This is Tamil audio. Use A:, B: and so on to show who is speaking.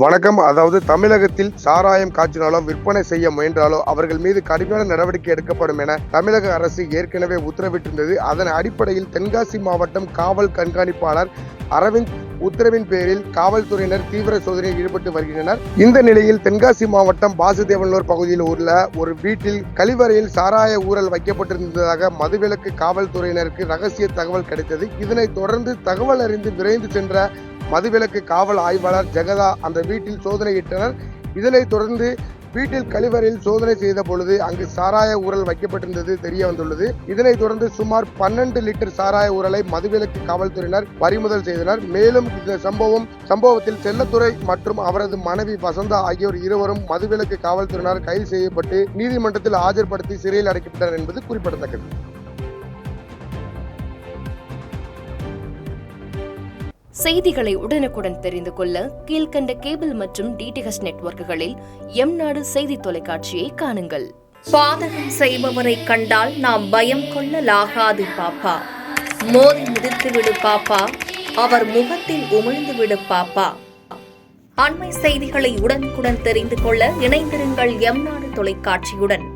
A: வணக்கம். அதாவது தமிழகத்தில் சாராயம் காய்ச்சினாலோ விற்பனை செய்ய முயன்றாலோ அவர்கள் மீது கடுமையான நடவடிக்கை எடுக்கப்படும் என தமிழக அரசு ஏற்கனவே உத்தரவிட்டிருந்தது. அதன் அடிப்படையில் தென்காசி மாவட்டம் காவல் கண்காணிப்பாளர் அரவிந்த் உத்தரவின் பேரில் காவல்துறையினர் தீவிர சோதனையில் ஈடுபட்டு வருகின்றனர். இந்த நிலையில் தென்காசி மாவட்டம் வாசுதேவனூர் பகுதியில் உள்ள ஒரு வீட்டில் கழிவறையில் சாராய ஊழல் வைக்கப்பட்டிருந்ததாக மதுவிலக்கு காவல்துறையினருக்கு ரகசிய தகவல் கிடைத்தது. இதனைத் தொடர்ந்து தகவல் அறிந்து விரைந்து சென்ற மதுவிலக்கு காவல் ஆய்வாளர் ஜெகதா அந்த வீட்டில் சோதனையிட்டனர். இதனைத் தொடர்ந்து வீட்டில் கழிவறையில் சோதனை செய்த பொழுது அங்கு சாராய ஊழல் வைக்கப்பட்டிருந்தது தெரிய வந்துள்ளது. இதனைத் தொடர்ந்து சுமார் 12 லிட்டர் சாராய ஊழலை மதுவிலக்கு காவல்துறையினர் பறிமுதல் செய்தனர். மேலும் இந்த சம்பவத்தில் செல்லத்துறை மற்றும் அவரது மனைவி வசந்தா ஆகியோர் இருவரும் மதுவிலக்கு காவல்துறையினர் கைது செய்யப்பட்டு நீதிமன்றத்தில் ஆஜர்படுத்தி சிறையில் அடைக்கப்பட்டனர் என்பது குறிப்பிடத்தக்கது.
B: செய்திகளை உடனுக்குடன் தெரிந்து கொள்ள கீழ்கண்ட கேபிள் மற்றும் டிடிஎச் நெட்வொர்க்குகளில் எம்நாடு செய்தி தொலைக்காட்சியை காணுங்கள்.
C: பாதகம் செய்பவரை கண்டால் நாம் பயம் கொள்ளலாகாது பாப்பா. மோதி மிதித்துவிடு பாப்பா, அவர் முகத்தில் உமிழ்ந்துவிடு பாப்பா. அண்மை செய்திகளை உடனுக்குடன் தெரிந்து கொள்ள இணைந்திருங்கள் எம்நாடு தொலைக்காட்சியுடன்.